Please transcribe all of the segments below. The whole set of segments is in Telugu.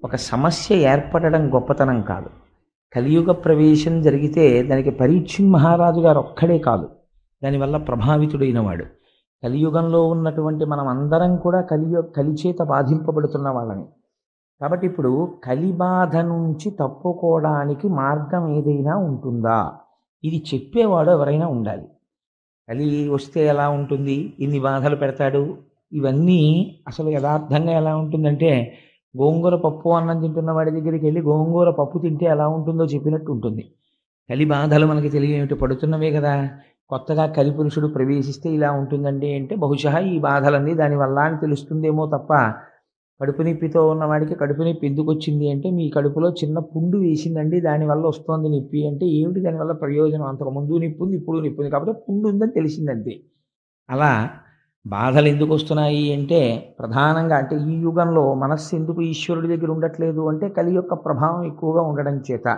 ఒక సమస్య ఏర్పడడం గొప్పతనం కాదు. కలియుగ ప్రవేశం జరిగితే దానికి పరీక్షిత్ మహారాజు గారు ఒక్కడే కాదు దానివల్ల ప్రభావితుడైన వాడు. కలియుగంలో ఉన్నటువంటి మనం అందరం కూడా కలిచేత బాధింపబడుతున్న వాళ్ళని. కాబట్టి ఇప్పుడు కలి బాధ నుంచి తప్పుకోవడానికి మార్గం ఏదైనా ఉంటుందా? ఇది చెప్పేవాడు ఎవరైనా ఉండాలి. కలి వస్తే ఎలా ఉంటుంది, ఇన్ని బాధలు పెడతాడు, ఇవన్నీ అసలు యథార్థంగా ఎలా ఉంటుందంటే గోంగూర పప్పు అన్నం తింటున్న వాడి దగ్గరికి వెళ్ళి గోంగూర పప్పు తింటే ఎలా ఉంటుందో చెప్పినట్టు ఉంటుంది. కలి బాధలు మనకి తెలియనివి పడుతున్నవే కదా. కొత్తగా కలి పురుషుడు ప్రవేశిస్తే ఇలా ఉంటుందండి అంటే బహుశా ఈ బాధలన్నీ దానివల్ల అని తెలుస్తుందేమో తప్ప, కడుపు నొప్పితో ఉన్నవాడికి కడుపు నొప్పి ఎందుకు వచ్చింది అంటే మీ కడుపులో చిన్న పుండు వేసిందండి దానివల్ల వస్తోంది నొప్పి అంటే ఏమిటి దానివల్ల ప్రయోజనం? అంతకుముందు నొప్పి ఉంది ఇప్పుడు నొప్పి ఉంది కాబట్టి పుండు ఉందని తెలిసిందంతే. అలా బాధలు ఎందుకు వస్తున్నాయి అంటే ప్రధానంగా అంటే ఈ యుగంలో మనస్సు ఎందుకు ఈశ్వరుడి దగ్గర ఉండట్లేదు అంటే కలి యొక్క ప్రభావం ఎక్కువగా ఉండడం చేత.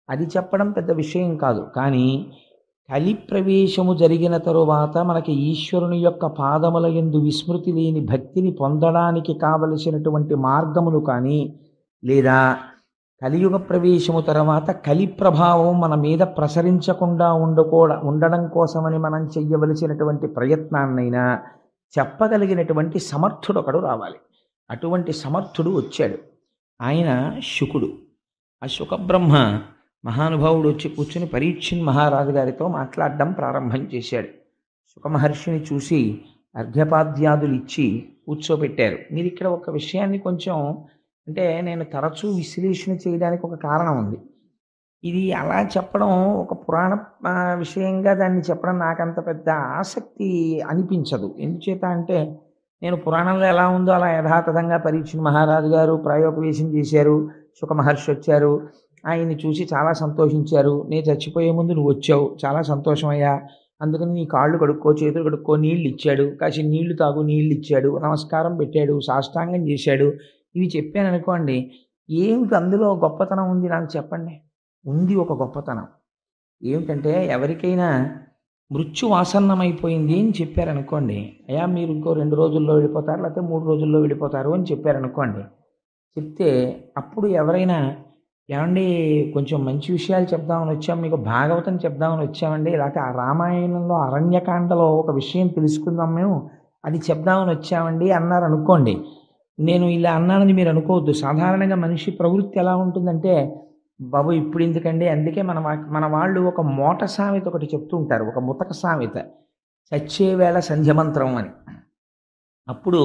అది చెప్పడం పెద్ద విషయం కాదు. కానీ కలి ప్రవేశము జరిగిన తరువాత మనకి ఈశ్వరుని యొక్క పాదముల యందు విస్మృతి లేని భక్తిని పొందడానికి కావలసినటువంటి మార్గములు కానీ, లేదా కలియుగ ప్రవేశము తర్వాత కలి ప్రభావం మన మీద ప్రసరించకుండా ఉండడం కోసమని మనం చెయ్యవలసినటువంటి ప్రయత్నాన్నైనా చెప్పగలిగినటువంటి సమర్థుడు ఒకడు రావాలి. అటువంటి సమర్థుడు వచ్చాడు. ఆయన శుకుడు. ఆ శుకబ్రహ్మ మహానుభావుడు వచ్చి కూర్చుని పరీక్షిత్ మహారాజు గారితో మాట్లాడడం ప్రారంభం చేశాడు. శుకమహర్షిని చూసి అర్ఘ్యపాద్యాదులు ఇచ్చి కూర్చోబెట్టారు. మీరు ఇక్కడ ఒక విషయాన్ని కొంచెం అంటే నేను తరచూ విశ్లేషణ చేయడానికి ఒక కారణం ఉంది. ఇది అలా చెప్పడం ఒక పురాణ విషయంగా దాన్ని చెప్పడం నాకంత పెద్ద ఆసక్తి అనిపించదు. ఎందుచేత అంటే నేను పురాణంలో ఎలా ఉందో అలా యథాతథంగా పరీక్షిత్ మహారాజు గారు ప్రాయోపవేశం చేశారు. శుక మహర్షి వచ్చారు, ఆయన్ని చూసి చాలా సంతోషించారు. నేను చచ్చిపోయే ముందు నువ్వు వచ్చావు, చాలా సంతోషమయ్యా, అందుకని నీ కాళ్ళు కడుక్కో, చేతులు కడుక్కో, నీళ్ళు ఇచ్చాడు, కాసి నీళ్లు తాగు, నీళ్ళు ఇచ్చాడు, నమస్కారం పెట్టాడు, సాష్టాంగం చేశాడు. ఇవి చెప్పాను అనుకోండి, ఏమిటి అందులో గొప్పతనం ఉంది నాకు చెప్పండి. ఉంది ఒక గొప్పతనం. ఏమిటంటే ఎవరికైనా మృత్యు ఆసన్నమైపోయింది అని చెప్పారనుకోండి, అయ్యా మీరు ఇంకో 2 రోజుల్లో వెళ్ళిపోతారు, లేకపోతే 3 రోజుల్లో వెళ్ళిపోతారు అని చెప్పారనుకోండి. చెప్తే అప్పుడు ఎవరైనా ఏమండి కొంచెం మంచి విషయాలు చెప్దామని వచ్చాం, మీకు భాగవతం చెప్దామని వచ్చామండి, లేకపోతే ఆ రామాయణంలో అరణ్యకాండలో ఒక విషయం తెలుసుకుందాం మేము, అది చెప్దామని వచ్చామండి అన్నారు అనుకోండి. నేను ఇలా అన్నానని మీరు అనుకోవద్దు. సాధారణంగా మనిషి ప్రవృత్తి ఎలా ఉంటుందంటే బాబు ఇప్పుడు ఎందుకండి, అందుకే మన వాళ్ళు ఒక మోట సామెత ఒకటి చెప్తూ ఉంటారు, ఒక ముతక సామెత, చచ్చే వేళ సంధ్యమంత్రం అని. అప్పుడు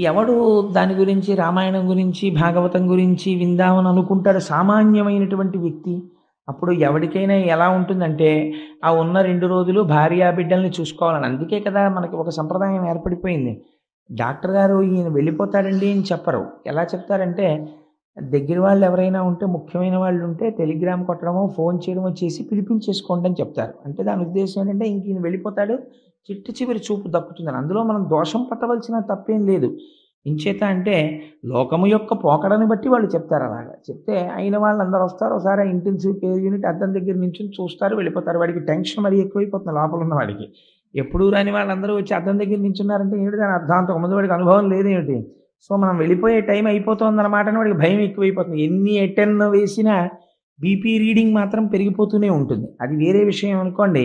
ఎవడు దాని గురించి రామాయణం గురించి భాగవతం గురించి విందామని అనుకుంటాడు సామాన్యమైనటువంటి వ్యక్తి. అప్పుడు ఎవరికైనా ఎలా ఉంటుందంటే ఆ ఉన్న 2 రోజులు భార్యా బిడ్డల్ని చూసుకోవాలని. అందుకే కదా మనకి ఒక సంప్రదాయం ఏర్పడిపోయింది. డాక్టర్ గారు ఈయన వెళ్ళిపోతాడండి అని చెప్పరు. ఎలా చెప్తారంటే దగ్గర వాళ్ళు ఎవరైనా ఉంటే, ముఖ్యమైన వాళ్ళు ఉంటే టెలిగ్రామ్ కొట్టడమో ఫోన్ చేయడమో చేసి పిలిపించేసుకోండి అని చెప్తారు. అంటే దాని ఉద్దేశం ఏంటంటే ఇంక ఈయన వెళ్ళిపోతాడు, చిట్ట చివరి చూపు దక్కుతుందని. అందులో మనం దోషం పట్టవలసిన తప్పేం లేదు. ఇంచేత అంటే లోకము యొక్క పోకడని బట్టి వాళ్ళు చెప్తారు. అలాగా చెప్తే అయిన వాళ్ళందరూ వస్తారు, ఒకసారి ఇంటెన్సివ్ కేర్ యూనిట్ అద్దం దగ్గర నుంచి చూస్తారు, వెళ్ళిపోతారు. వాడికి టెన్షన్ మరీ ఎక్కువైపోతుంది లోపల ఉన్న వాడికి. ఎప్పుడూ రాని వాళ్ళందరూ వచ్చి అద్దం దగ్గర నించున్నారంటే ఏమిటి దాని అర్థాంతం? ముందు వాడికి అనుభవం లేదేమిటి? సో మనం వెళ్ళిపోయే టైం అయిపోతుందన్నమాట అని వాడికి భయం ఎక్కువైపోతుంది. ఎన్ని ఎటెన్ వేసినా బీపీ రీడింగ్ మాత్రం పెరిగిపోతూనే ఉంటుంది. అది వేరే విషయం అనుకోండి.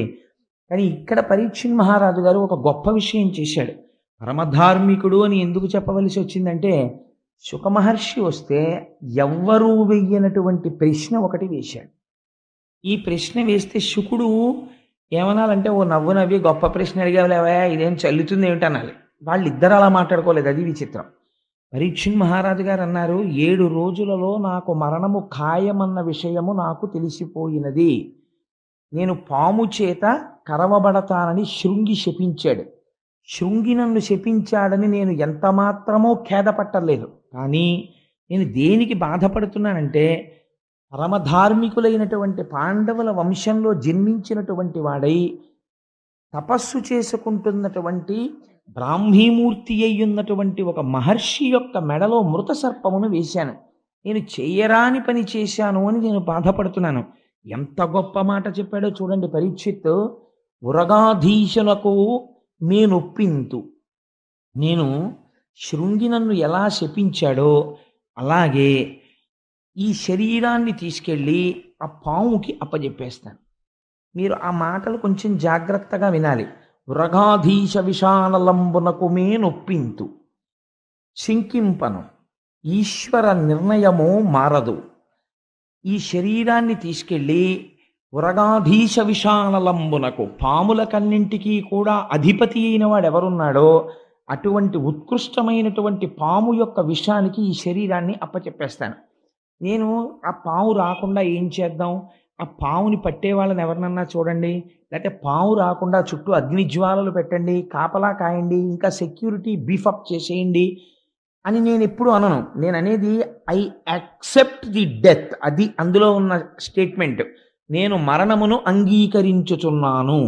కానీ ఇక్కడ పరీక్షిత్ మహారాజు గారు ఒక గొప్ప విషయం చేశాడు. పరమధార్మికుడు అని ఎందుకు చెప్పవలసి వచ్చిందంటే శుకమహర్షి వస్తే ఎవ్వరూ వెయ్యనటువంటి ప్రశ్న ఒకటి వేశాడు. ఈ ప్రశ్న వేస్తే శుకుడు ఏమనాలంటే ఓ నవ్వు నవ్వి గొప్ప ప్రశ్న అడిగావులేవా, ఇదేం చల్లుతుంది ఏమిటి అనాలి. వాళ్ళిద్దరు అలా మాట్లాడుకోలేదు, అది విచిత్రం. పరీక్షిత్ మహారాజు గారు అన్నారు, 7 రోజులలో నాకు మరణము ఖాయమన్న విషయము నాకు తెలిసిపోయినది. నేను పాము చేత కరవబడతానని శృంగి శపించాడు. శృంగి నన్ను శపించాడని నేను ఎంత మాత్రమో ఖేదపట్టలేదు. కానీ నేను దేనికి బాధపడుతున్నానంటే పరమధార్మికులైనటువంటి పాండవుల వంశంలో జన్మించినటువంటి వాడై తపస్సు చేసుకుంటున్నటువంటి బ్రాహ్మీమూర్తి అయ్యున్నటువంటి ఒక మహర్షి యొక్క మెడలో మృత సర్పమును వేశాను. నేను చేయరాని పని చేశాను అని నేను బాధపడుతున్నాను. ఎంత గొప్ప మాట చెప్పాడో చూడండి పరీక్షిత్. ఉరగాధీశులకు నేనొప్పింతు. నేను శృంగి నన్ను ఎలా శపించాడో అలాగే ఈ శరీరాన్ని తీసుకెళ్ళి ఆ పాముకి అప్పజెప్పేస్తాను. మీరు ఆ మాటలు కొంచెం జాగ్రత్తగా వినాలి. వృగాధీశ విషానలంబునకు నొప్పింతు శంకింపను ఈశ్వర నిర్ణయము మారదు. ఈ శరీరాన్ని తీసుకెళ్ళి వృగాధీశ విషానలంబునకు, పాములకన్నింటికీ కూడా అధిపతి అయిన వాడు ఎవరున్నాడో అటువంటి ఉత్కృష్టమైనటువంటి పాము యొక్క విషానికి ఈ శరీరాన్ని అప్పచెప్పేస్తాను. నేను ఆ పాము రాకుండా ఏం చేద్దాం? ఆ పాముని పట్టే వాళ్ళని ఎవరినన్నా చూడండి, లేకపోతే పాము రాకుండా చుట్టూ అగ్నిజ్వాలలు పెట్టండి, కాపలా కాయండి, ఇంకా సెక్యూరిటీ బీఫప్ చేసేయండి అని నేను ఎప్పుడు అనను. నేను అనేది ఐ యాక్సెప్ట్ ది డెత్. అది అందులో ఉన్న స్టేట్మెంట్. నేను మరణమును అంగీకరించుచున్నాను.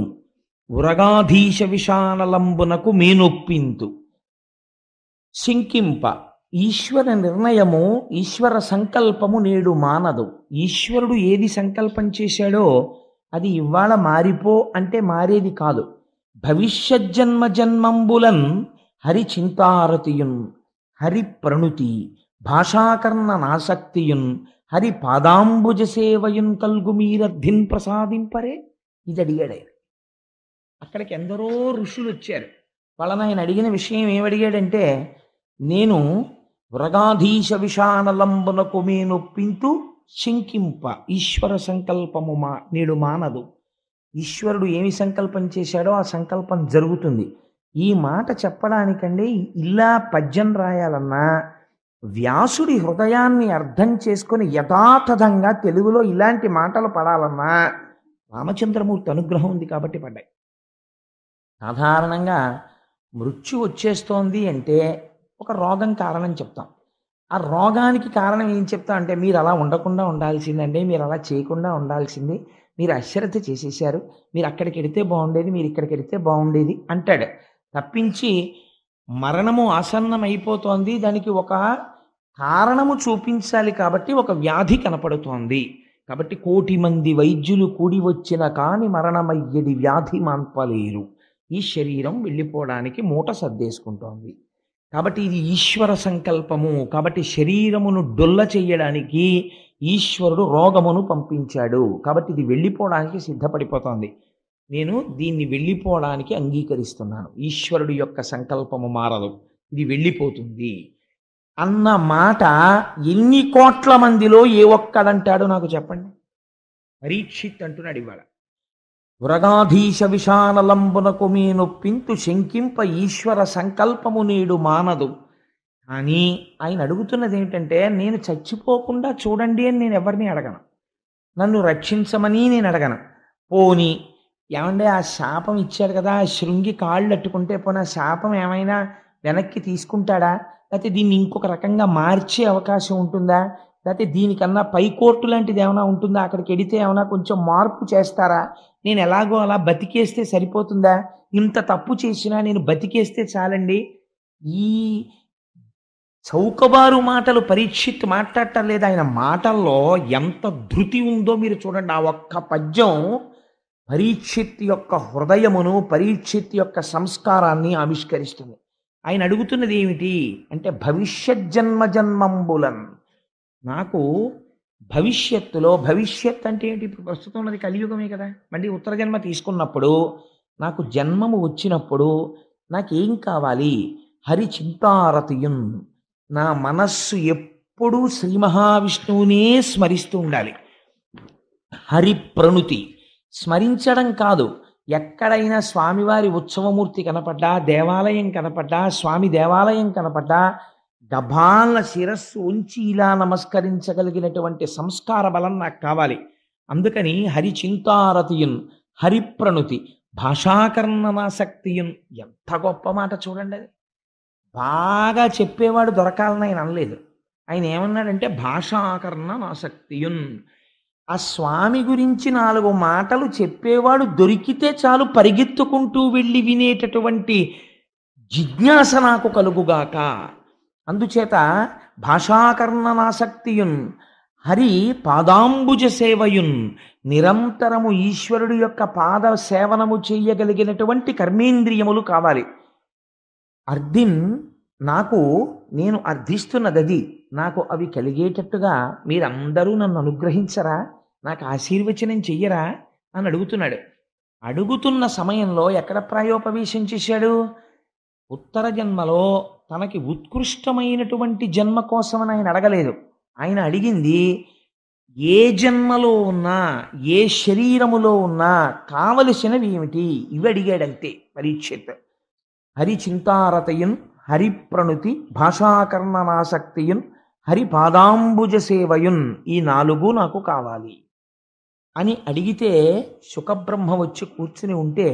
ఉరగాధీశ విషానలంబునకు మేనొప్పింతు శంకింప ఈశ్వర నిర్ణయము, ఈశ్వర సంకల్పము నేడు మానదు. ఈశ్వరుడు ఏది సంకల్పం చేశాడో అది ఇవాళ మారిపో అంటే మారేది కాదు. భవిష్యజ్జన్మ జన్మంబులన్ హరి చింతారతియున్, హరి ప్రణుతి భాషాకర్ణ నాసక్తియున్, హరి పాదాంబుజ సేవయున్ కల్గు మీరర్థిన్ ప్రసాదింపరే. ఇది అడిగాడు ఆయన. అక్కడికి ఎందరో ఋషులు వచ్చారు. వాళ్ళని ఆయన అడిగిన విషయం ఏమడిగాడంటే, నేను వృగాధీశ విషానలంబునకు మేనొప్పింతు శంకింప ఈశ్వర సంకల్పము నేడు మానదు. ఈశ్వరుడు ఏమి సంకల్పం చేశాడో ఆ సంకల్పం జరుగుతుంది. ఈ మాట చెప్పడానికండి ఇలా పద్యం రాయాలన్నా, వ్యాసుడి హృదయాన్ని అర్థం చేసుకొని యథాతథంగా తెలుగులో ఇలాంటి మాటలు పడాలన్నా రామచంద్రమూర్తి అనుగ్రహం ఉంది కాబట్టి పడ్డాయి. సాధారణంగా మృత్యు వచ్చేస్తోంది అంటే ఒక రోగం కారణం చెప్తాం. ఆ రోగానికి కారణం ఏం చెప్తాం అంటే, మీరు అలా ఉండకుండా ఉండాల్సిందండి, మీరు అలా చేయకుండా ఉండాల్సింది, మీరు అశ్రద్ధ చేసేసారు, మీరు అక్కడికి వెడితే బాగుండేది, మీరు ఇక్కడికి వెడితే బాగుండేది అంటాడు. తప్పించి మరణము ఆసన్నం అయిపోతోంది, దానికి ఒక కారణము చూపించాలి కాబట్టి ఒక వ్యాధి కనపడుతోంది కాబట్టి 1,000,000 మంది వైద్యులు కూడి వచ్చిన కాని మరణమయ్యడి వ్యాధి మాన్పలేరు. ఈ శరీరం వెళ్ళిపోవడానికి మూట సర్దేసుకుంటోంది కాబట్టి ఇది ఈశ్వర సంకల్పము. కాబట్టి శరీరమును డొల్ల చెయ్యడానికి ఈశ్వరుడు రోగమును పంపించాడు. కాబట్టి ఇది వెళ్ళిపోవడానికి సిద్ధపడిపోతోంది. నేను దీన్ని వెళ్ళిపోవడానికి అంగీకరిస్తున్నాను. ఈశ్వరుడు యొక్క సంకల్పము మారదు, ఇది వెళ్ళిపోతుంది అన్న మాట ఎన్ని కోట్ల మందిలో ఏ ఒక్కడంటాడో నాకు చెప్పండి. పరీక్షిత్ అంటున్నాడు ఇవాళ, వృగాధీశ విషానలంబునకు మేనొప్పింతు శంకింప ఈశ్వర సంకల్పము నేడు మానదు. కానీ ఆయన అడుగుతున్నది ఏమిటంటే, నేను చచ్చిపోకుండా చూడండి అని నేను ఎవరిని అడగను, నన్ను రక్షించమని నేను అడగను. పోని ఏమంటే ఆ శాపం ఇచ్చాడు కదా, ఆ శృంగి కాళ్ళు అట్టుకుంటే పోనీ ఆ శాపం ఏమైనా వెనక్కి తీసుకుంటాడా, లేకపోతే దీన్ని ఇంకొక రకంగా మార్చే అవకాశం ఉంటుందా, లేకపోతే దీనికన్నా పైకోర్టు లాంటిది ఏమైనా ఉంటుందా, అక్కడికి వెడితే ఏమైనా కొంచెం మార్పు చేస్తారా, నేను ఎలాగో అలా బతికేస్తే సరిపోతుందా, ఇంత తప్పు చేసినా నేను బతికేస్తే చాలండి. ఈ చౌకబారు మాటలు పరీక్షిత్ మాట్లాడటం లేదు. ఆయన మాటల్లో ఎంత ధృతి ఉందో మీరు చూడండి. ఆ ఒక్క పద్యం పరీక్షిత్ యొక్క హృదయమును, పరీక్షిత్ యొక్క సంస్కారాన్ని ఆవిష్కరిస్తుంది. ఆయన అడుగుతున్నది ఏమిటి అంటే, భవిష్యజ్జన్మ జన్మంబులన్, నాకు భవిష్యత్తులో, భవిష్యత్ అంటే ఏంటి, ఇప్పుడు ప్రస్తుతం ఉన్నది కలియుగమే కదా, మళ్ళీ ఉత్తర జన్మ తీసుకున్నప్పుడు నాకు జన్మము వచ్చినప్పుడు నాకేం కావాలి, హరి చింతారతియున్, నా మనస్సు ఎప్పుడూ శ్రీ మహావిష్ణువునే స్మరిస్తూ ఉండాలి. హరి ప్రణుతి, స్మరించడం కాదు, ఎక్కడైనా స్వామివారి ఉత్సవమూర్తి కనపడ్డా, దేవాలయం కనపడ్డా, స్వామి దేవాలయం కనపడ్డా గభాల శిరస్సు ఉంచి ఇలా నమస్కరించగలిగినటువంటి సంస్కార బలం నాకు కావాలి. అందుకని హరి చింతారతియున్, హరి ప్రణుతి భాషాకర్ణనాసక్తియున్. ఎంత గొప్ప మాట చూడండి. అది బాగా చెప్పేవాడు దొరకాలని ఆయన అనలేదు. ఆయన ఏమన్నాడంటే భాషాకర్ణనాసక్తియున్. ఆ స్వామి గురించి 4 మాటలు చెప్పేవాడు దొరికితే చాలు, పరిగెత్తుకుంటూ వెళ్ళి వినేటటువంటి జిజ్ఞాస నాకు కలుగుగాక. అందుచేత భాషాకర్ణనాసక్తియున్, హరి పాదాంబుజ సేవయున్, నిరంతరము ఈశ్వరుడు యొక్క పాద సేవనము చేయగలిగినటువంటి కర్మేంద్రియములు కావాలి. అర్ధిన్ నాకు నేను అర్థిస్తున్నది అది, నాకు అవి కలిగేటట్టుగా మీరందరూ నన్ను అనుగ్రహించరా, నాకు ఆశీర్వచనం చెయ్యరా అని అడుగుతున్నాడు. అడుగుతున్న సమయంలో ఎక్కడ ప్రాయోపవేశం చేశాడు? ఉత్తర జన్మలో తనకి ఉత్కృష్టమైనటువంటి జన్మ కోసమని ఆయన అడగలేదు. ఆయన అడిగింది ఏ జన్మలో ఉన్నా, ఏ శరీరములో ఉన్నా కావలసినవి ఏమిటి, ఇవి అడిగాడంతే పరీక్షిత్. హరిచింతారతయున్, హరిప్రణుతి, భాషాకర్ణనాసక్తియున్, హరిపాదాంబుజ సేవయున్, ఈ 4 నాకు కావాలి అని అడిగితే శుకబ్రహ్మ వచ్చి కూర్చుని ఉంటే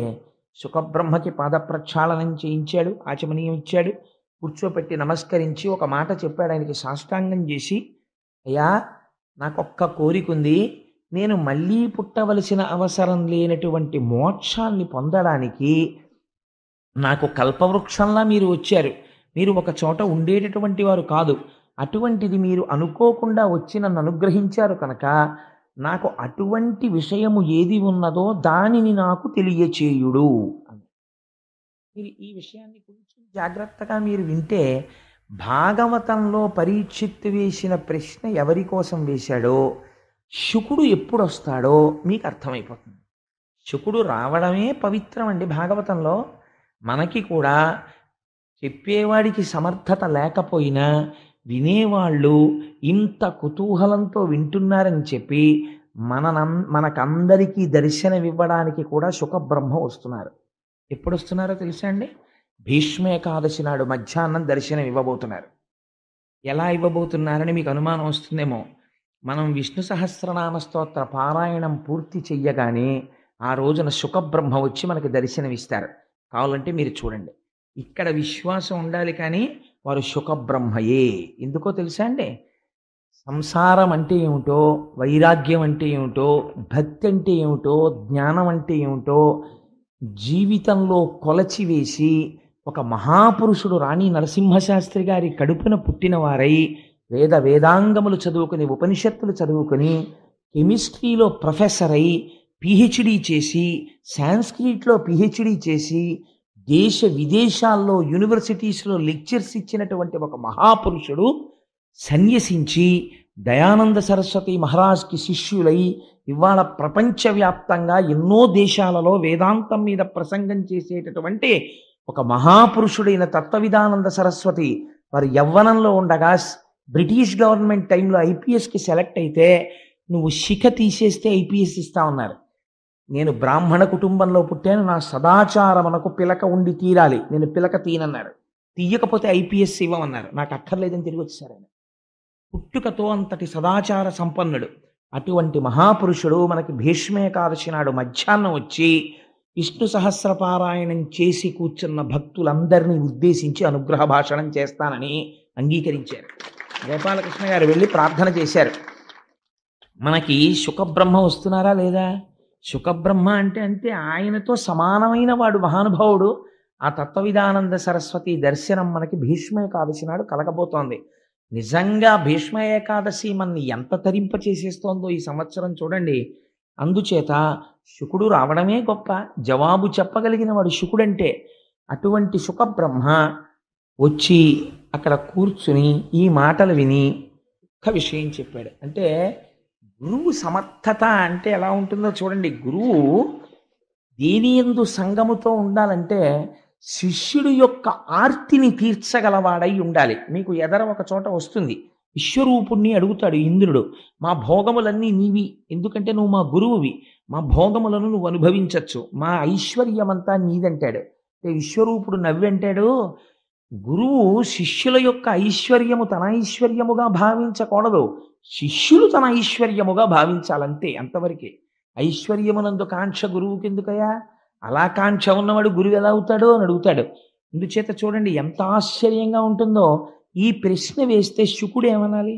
శుకబ్రహ్మకి పాదప్రక్షాళనం చేయించాడు, ఆచమనీయం ఇచ్చాడు, కూర్చోపెట్టి నమస్కరించి ఒక మాట చెప్పాడు. ఆయనకి సాష్టాంగం చేసి, అయ్యా నాకొక్క కోరికుంది, నేను మళ్ళీ పుట్టవలసిన అవసరం లేనటువంటి మోక్షాన్ని పొందడానికి నాకు కల్పవృక్షంలా మీరు వచ్చారు. మీరు ఒక చోట ఉండేటటువంటి వారు కాదు. అటువంటిది మీరు అనుకోకుండా వచ్చి నన్ను అనుగ్రహించారు కనుక నాకు అటువంటి విషయము ఏది ఉన్నదో దానిని నాకు తెలియచేయుడు అని. మీరు ఈ విషయాన్ని కొంచెం జాగ్రత్తగా మీరు వింటే భాగవతంలో పరీక్షిత్ వేసిన ప్రశ్న ఎవరి కోసం వేశాడో, శుకుడు ఎప్పుడు వస్తాడో మీకు అర్థమైపోతుంది. శుకుడు రావడమే పవిత్రం అండి భాగవతంలో. మనకి కూడా చెప్పేవాడికి సమర్థత లేకపోయినా వినేవాళ్ళు ఇంత కుతూహలంతో వింటున్నారని చెప్పి మనకందరికీ దర్శనమివ్వడానికి కూడా శుకబ్రహ్మ వస్తున్నారు. ఎప్పుడు వస్తున్నారో తెలుసా అండి? భీష్మేకాదశి నాడు మధ్యాహ్నం దర్శనం ఇవ్వబోతున్నారు. ఎలా ఇవ్వబోతున్నారని మీకు అనుమానం వస్తుందేమో. మనం విష్ణు సహస్రనామ స్తోత్ర పారాయణం పూర్తి చెయ్యగానే ఆ రోజున శుకబ్రహ్మ వచ్చి మనకి దర్శనమిస్తారు. కావాలంటే మీరు చూడండి. ఇక్కడ విశ్వాసం ఉండాలి, కానీ వారు శుకబ్రహ్మయే. ఎందుకో తెలుసా అండి? సంసారం అంటే ఏమిటో, వైరాగ్యం అంటే ఏమిటో, భక్తి అంటే ఏమిటో, జ్ఞానం అంటే ఏమిటో జీవితంలో కొలచివేసి ఒక మహాపురుషుడు రాణి నరసింహశాస్త్రి గారి కడుపున పుట్టిన వారై వేదాంగములు చదువుకుని, ఉపనిషత్తులు చదువుకుని, కెమిస్ట్రీలో ప్రొఫెసర్ అయి పిహెచ్డి చేసి, సాంస్క్రిట్లో పిహెచ్డి చేసి, దేశ విదేశాల్లో యూనివర్సిటీస్లో లెక్చర్స్ ఇచ్చినటువంటి ఒక మహాపురుషుడు సన్యసించి దయానంద సరస్వతి మహారాజ్కి శిష్యులై ఇవాళ ప్రపంచవ్యాప్తంగా ఎన్నో దేశాలలో వేదాంతం మీద ప్రసంగం చేసేటటువంటి ఒక మహాపురుషుడైన తత్వవిధానంద సరస్వతి వారు యవ్వనంలో ఉండగా బ్రిటిష్ గవర్నమెంట్ టైంలో ఐపీఎస్కి సెలెక్ట్ అయితే నువ్వు శిఖ తీసేస్తే ఐపీఎస్ ఇస్తా ఉన్నారు. నేను బ్రాహ్మణ కుటుంబంలో పుట్టాను, నా సదాచారమునకు పిలక ఉండి తీరాలి, నేను పిలక తీనన్నారు. తీయకపోతే ఐపీఎస్ ఇవ్వమన్నారు. నాకు అక్కర్లేదని తిరిగి వచ్చారు. ఆయన పుట్టుకతో అంతటి సదాచార సంపన్నుడు. అటువంటి మహాపురుషుడు మనకి భీష్మేకాదశి నాడు మధ్యాహ్నం వచ్చి విష్ణు సహస్రపారాయణం చేసి కూర్చున్న భక్తులందరినీ ఉద్దేశించి అనుగ్రహ భాషణం చేస్తానని అంగీకరించారు. గోపాలకృష్ణ గారు వెళ్ళి ప్రార్థన చేశారు. మనకి శుకబ్రహ్మ వస్తున్నారా లేదా? శుకబ్రహ్మ అంటే ఆయనతో సమానమైన వాడు మహానుభావుడు. ఆ తత్వవిధానంద సరస్వతి దర్శనం మనకి భీష్మేకాదశి నాడు కలగబోతోంది. నిజంగా భీష్మ ఏకాదశి మనని ఎంత తరింప చేసేస్తోందో ఈ సంవత్సరం చూడండి. అందుచేత శుకుడు రావడమే గొప్ప. జవాబు చెప్పగలిగిన వాడు శుకుడంటే. అటువంటి శుకబ్రహ్మ వచ్చి అక్కడ కూర్చుని ఈ మాటలు విని ఒక్క విషయం చెప్పాడు. అంటే గురువు సమర్థత అంటే ఎలా ఉంటుందో చూడండి. గురువు దేని యందు సంగముతో ఉండాలంటే శిష్యుడు యొక్క ఆర్తిని తీర్చగలవాడై ఉండాలి. మీకు ఎదర ఒక చోట వస్తుంది, విశ్వరూపుణ్ణి అడుగుతాడు ఇంద్రుడు, మా భోగములన్నీ నీవి, ఎందుకంటే నువ్వు మా గురువువి, మా భోగములను నువ్వు అనుభవించవచ్చు, మా ఐశ్వర్యమంతా నీదంటాడు. విశ్వరూపుడు నవ్వంటాడు, గురువు శిష్యుల యొక్క ఐశ్వర్యము తన ఐశ్వర్యముగా భావించకూడదు, శిష్యులు తన ఐశ్వర్యముగా భావించాలంతే, అంతవరకే. ఐశ్వర్యమునందు కాంక్ష గురువుకి ఎందుకయ్యా? అలా కాంక్ష ఉన్నవాడు గురువు ఎలా అవుతాడో అని అడుగుతాడు. అందుచేత చూడండి ఎంత ఆశ్చర్యంగా ఉంటుందో. ఈ ప్రశ్న వేస్తే శుకుడు ఏమనాలి?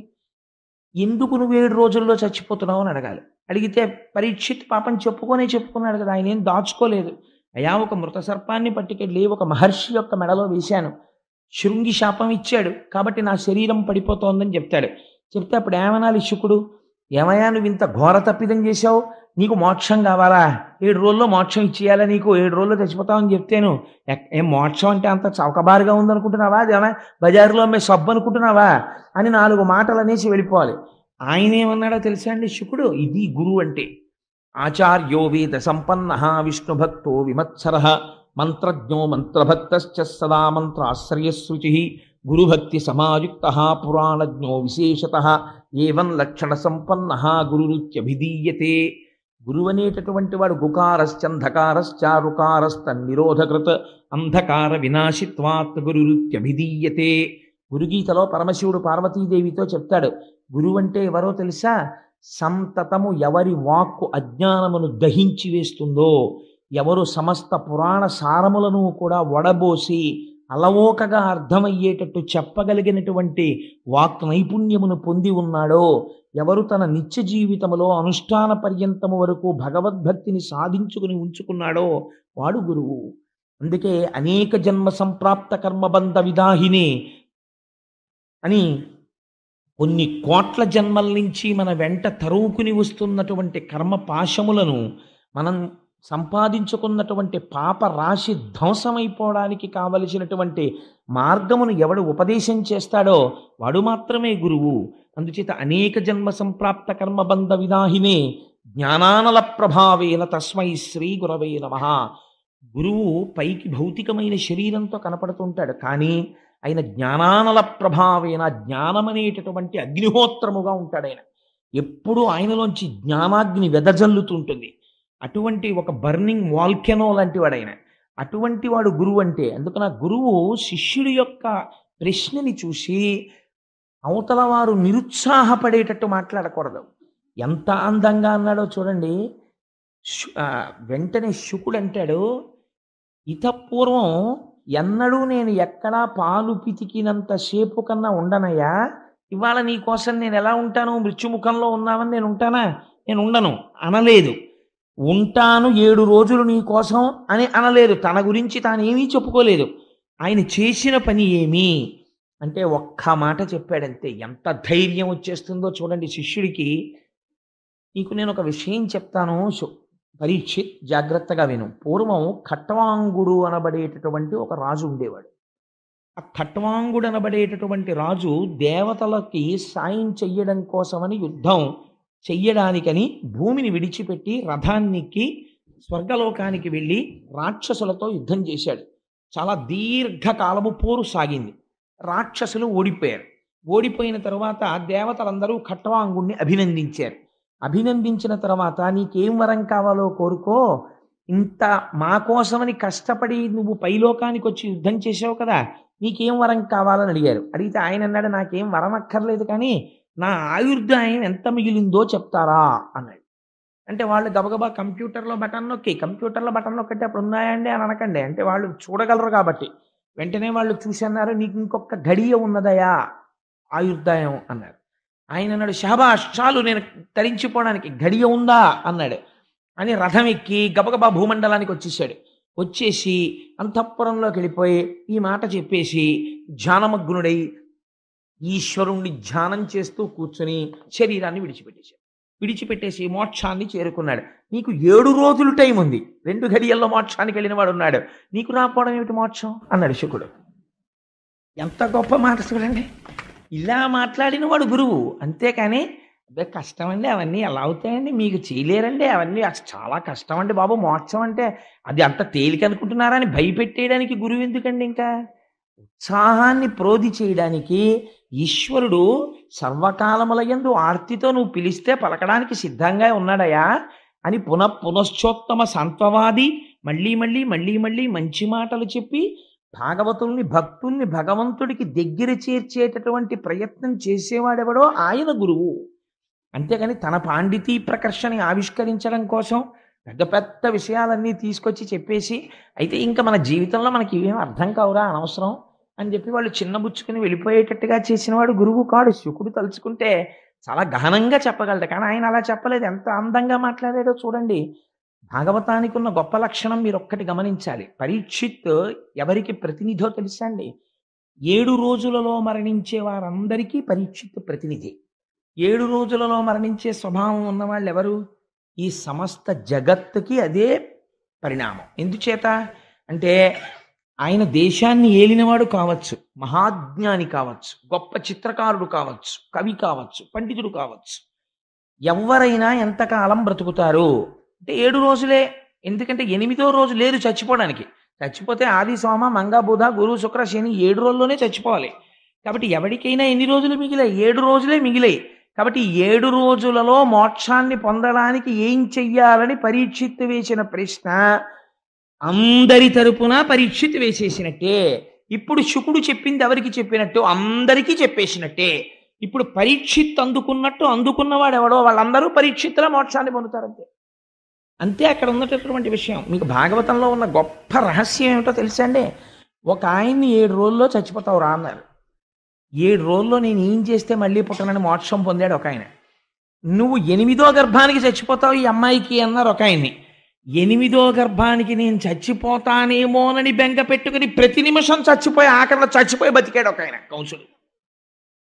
ఎందుకు నువ్వు 7 రోజుల్లో చచ్చిపోతున్నావు అని అడగాలి. అడిగితే పరీక్షిత్ పాపం చెప్పుకున్నాడు కదా, ఆయన ఏం దాచుకోలేదు. అయా ఒక మృత సర్పాన్ని పట్టుకెళ్ళి ఒక మహర్షి యొక్క మెడలో వేశాను, శృంగి శాపం ఇచ్చాడు కాబట్టి నా శరీరం పడిపోతోందని చెప్తాడు. చెప్తే అప్పుడు ఏమనాలి శుకుడు? ఏమయ్యా నువ్వు ఇంత ఘోర తప్పిదం చేశావు, నీకు మోక్షం కావాలా? 7 రోజుల్లో మోక్షం ఇచ్చేయాలా నీకు? 7 రోజుల్లో చచ్చిపోతావని చెప్తేను ఏం మోక్షం అంటే అంత చౌకబారుగా ఉందనుకుంటున్నావా? అదేమన్నా బజారులో అమ్మే సబ్బు అనుకుంటున్నావా? అని 4 మాటలు అనేసి వెళ్ళిపోవాలి. ఆయన ఏమన్నాడో తెలుసా అండి శుకుడు? ఇది గురువు అంటే. ఆచార్యో వేద సంపన్న విష్ణుభక్తో విమత్సర మంత్రజ్ఞో మంత్రభక్తశ్చ సదా మంత్రాశ్రయశృచి గురుభక్తి సమాయుక్త పురాణజ్ఞో విశేషత ఏవం లక్షణ సంపన్న గురురుత్యభిధీయతే. గురువు అనేటటువంటి వాడు గుకారశ్చంధకారశ్చారుకారస్తన్నిరోధకృత్ అంధకార వినాశిత్వాత్ గురురుత్యభిధీయతే. గురుగీతలో పరమశివుడు పార్వతీదేవితో చెప్తాడు, గురువు అంటే ఎవరో తెలుసా? సంతతము ఎవరి వాక్కు అజ్ఞానమును దహించి వేస్తుందో, ఎవరు సమస్త పురాణ సారములను కూడా వడబోసి అలవోకగా అర్థమయ్యేటట్టు చెప్పగలిగినటువంటి వాక్ నైపుణ్యమును పొంది ఉన్నాడో, ఎవరు తన నిత్య జీవితములో అనుష్ఠాన పర్యంతము వరకు భగవద్భక్తిని సాధించుకుని ఉంచుకున్నాడో వాడు గురువు. అందుకే అనేక జన్మ సంప్రాప్త కర్మబంధ విదాహిని అని కొన్ని కోట్ల జన్మల నుంచి మన వెంట తరువుకుని వస్తున్నటువంటి కర్మ పాశములను మనం సంపాదించుకున్నటువంటి పాప రాశి ధ్వంసమైపోవడానికి కావలసినటువంటి మార్గమును ఎవడు ఉపదేశం చేస్తాడో వాడు మాత్రమే గురువు. అందుచేత అనేక జన్మ సంప్రాప్త కర్మబంధ విదాహినే జ్ఞానానల ప్రభావేన తస్మై శ్రీ గురవే నమః. గురువు పైకి భౌతికమైన శరీరంతో కనపడుతుంటాడు, కానీ ఆయన జ్ఞానానల ప్రభావేన జ్ఞానమనేటటువంటి అగ్నిహోత్రముగా ఉంటాడు. ఆయన ఎప్పుడూ ఆయనలోంచి జ్ఞానాగ్ని వెదజల్లుతుంటుంది. అటువంటి ఒక బర్నింగ్ వాల్కెనో లాంటి వాడు ఆయన. అటువంటి వాడు గురువు అంటే. అందుకని ఆ గురువు శిష్యుడి యొక్క ప్రశ్నని చూసి అవతల వారు నిరుత్సాహపడేటట్టు మాట్లాడకూడదు. ఎంత అందంగా అన్నాడో చూడండి. వెంటనే శుకుడు అంటాడు, ఇతపూర్వం ఎన్నడూ నేను ఎక్కడా పాలు పితికినంత సేపు కన్నా ఉండనయ్యా. ఇవాళ నీ కోసం నేను ఎలా ఉంటాను? మృత్యుముఖంలో ఉన్నామని నేను ఉంటానా? నేను ఉండను అనలేదు. ఉంటాను 7 రోజులు నీ కోసం అని అనలేదు. తన గురించి తాను ఏమీ చెప్పుకోలేదు. ఆయన చేసిన పని ఏమి అంటే ఒక్క మాట చెప్పాడంతే. ఎంత ధైర్యం వచ్చేస్తుందో చూడండి శిష్యుడికి. నీకు నేను ఒక విషయం చెప్తాను పరీక్షిత్, జాగ్రత్తగా విను. పూర్వం ఖట్వాంగుడు అనబడేటటువంటి ఒక రాజు ఉండేవాడు. ఆ ఖట్వాంగుడు అనబడేటటువంటి రాజు దేవతలకి సాయం చెయ్యడం కోసమని యుద్ధం చెయ్యడానికని భూమిని విడిచిపెట్టి రథానికి స్వర్గలోకానికి వెళ్ళి రాక్షసులతో యుద్ధం చేశాడు. చాలా దీర్ఘకాలము పోరు సాగింది. రాక్షసులు ఓడిపోయారు. ఓడిపోయిన తర్వాత దేవతలందరూ ఖట్వాంగుణ్ణి అభినందించారు. అభినందించిన తర్వాత నీకేం వరం కావాలో కోరుకో, ఇంత మా కోసమని కష్టపడి నువ్వు పైలోకానికి వచ్చి యుద్ధం చేసావు కదా, నీకేం వరం కావాలని అడిగారు. అడిగితే ఆయన అన్నాడు, నాకేం వరం అక్కర్లేదు, కానీ నా ఆయుర్దాయం ఎంత మిగిలిందో చెప్తారా అన్నాడు. అంటే వాళ్ళు గబగబా కంప్యూటర్లో బటన్ నొక్కితే అప్పుడు ఉన్నాయండి అని అనకండి. అంటే వాళ్ళు చూడగలరు కాబట్టి వెంటనే వాళ్ళు చూసి అన్నారు, నీకు ఇంకొక గడియ ఉన్నదయా ఆయుర్దాయం అన్నారు. ఆయన అన్నాడు, షహబాష్, చాలు నేను తరించిపోవడానికి గడియ ఉందా అన్నాడు. అని రథం ఎక్కి గబగబా భూమండలానికి వచ్చేసాడు. వచ్చేసి అంతఃపురంలోకి వెళ్ళిపోయి ఈ మాట చెప్పేసి ధ్యానమగ్నుడై ఈశ్వరుణ్ణి ధ్యానం చేస్తూ కూర్చొని శరీరాన్ని విడిచిపెట్టేసి మోక్షాన్ని చేరుకున్నాడు. నీకు 7 రోజులు టైం ఉంది, 2 గడియల్లో మోక్షానికి వెళ్ళిన వాడు ఉన్నాడు, నీకు రాకపోవడం ఏమిటి మోక్షం అన్నాడు శుకుడు. ఎంత గొప్ప మాట చూడండి. ఇలా మాట్లాడిన వాడు గురువు. అంతేకాని అదే కష్టం అండి, అవన్నీ ఎలా అవుతాయండి, మీకు చేయలేరండి, అవన్నీ చాలా కష్టం అండి బాబు, మోక్షం అంటే అది అంత తేలిక అనుకుంటున్నారా అని భయపెట్టేయడానికి గురువు ఎందుకండి? ఇంకా ఉత్సాహాన్ని ప్రోధి చేయడానికి ఈశ్వరుడు సర్వకాలములయందు ఆర్తితో నువ్వు పిలిస్తే పలకడానికి సిద్ధంగా ఉన్నాడయా అని పునశ్చోత్తమ సంత్వవాది మళ్ళీ మంచి మాటలు చెప్పి భాగవతుల్ని భక్తుల్ని భగవంతుడికి దగ్గర చేర్చేటటువంటి ప్రయత్నం చేసేవాడెవడో ఆయన గురువు. అంతేగాని తన పాండితీ ప్రకర్షని ఆవిష్కరించడం కోసం పెద్ద పెద్ద విషయాలన్నీ తీసుకొచ్చి చెప్పేసి అయితే ఇంకా మన జీవితంలో మనకి ఇవేం అర్థం కావురా, అనవసరం అని చెప్పి వాళ్ళు చిన్నబుచ్చుకుని వెళ్ళిపోయేటట్టుగా చేసినవాడు గురువు కాడు. శుకుడు తలుచుకుంటే చాలా గహనంగా చెప్పగలడు, కానీ ఆయన అలా చెప్పలేదు. ఎంత అందంగా మాట్లాడాడో చూడండి. భాగవతానికి ఉన్న గొప్ప లక్షణం మీరు ఒక్కటి గమనించాలి. పరీక్షిత్ ఎవరికి ప్రతినిధో తెలుసా అండి? 7 రోజులలో మరణించే వారందరికీ పరీక్షిత్ ప్రతినిధి. 7 రోజులలో మరణించే స్వభావం ఉన్న వాళ్ళు ఎవరు? ఈ సమస్త జగత్తుకి అదే పరిణామం. ఎందుచేత అంటే ఆయన దేశాన్ని ఏలినవాడు కావచ్చు, మహాజ్ఞాని కావచ్చు, గొప్ప చిత్రకారుడు కావచ్చు, కవి కావచ్చు, పండితుడు కావచ్చు. ఎవరైనా ఎంతకాలం బ్రతుకుతారు అంటే 7 రోజులే. ఎందుకంటే 8వ రోజు లేదు చచ్చిపోవడానికి. చచ్చిపోతే ఆది సోమ మంగ బుధ గురు శుక్ర శని 7 రోజుల్లోనే చచ్చిపోవాలి. కాబట్టి ఎవరికైనా ఎన్ని రోజులు మిగిలాయి? 7 రోజులే మిగిలాయి. కాబట్టి 7 రోజులలో మోక్షాన్ని పొందడానికి ఏం చెయ్యాలని పరీక్షిత్తు వేసిన ప్రశ్న అందరి తరపున పరీక్షిత్తు వేసేసినట్టే. ఇప్పుడు శుకుడు చెప్పింది ఎవరికి చెప్పినట్టు? అందరికీ చెప్పేసినట్టే. ఇప్పుడు పరీక్షిత్ అందుకున్నట్టు అందుకున్నవాడు ఎవడో వాళ్ళందరూ పరీక్షిత్తుల మోక్షాన్ని పొందుతారంతే. అంతే అక్కడ ఉన్నటువంటి విషయం. మీకు భాగవతంలో ఉన్న గొప్ప రహస్యం ఏమిటో తెలుసా అండి? ఒక ఆయన్ని 7 రోజుల్లో చచ్చిపోతావు రా అన్నారు. 7 రోజుల్లో నేను ఏం చేస్తే మళ్ళీ పుట్టనని మోక్షం పొందాడు ఒక ఆయన. నువ్వు 8వ గర్భానికి చచ్చిపోతావు ఈ అమ్మాయికి అన్నారు ఒక ఆయన్ని. 8వ గర్భానికి నేను చచ్చిపోతానేమోనని బెంగ పెట్టుకుని ప్రతి నిమిషం చచ్చిపోయి ఆఖరిలో చచ్చిపోయి బతికాడు ఒక ఆయన, కంసుడు.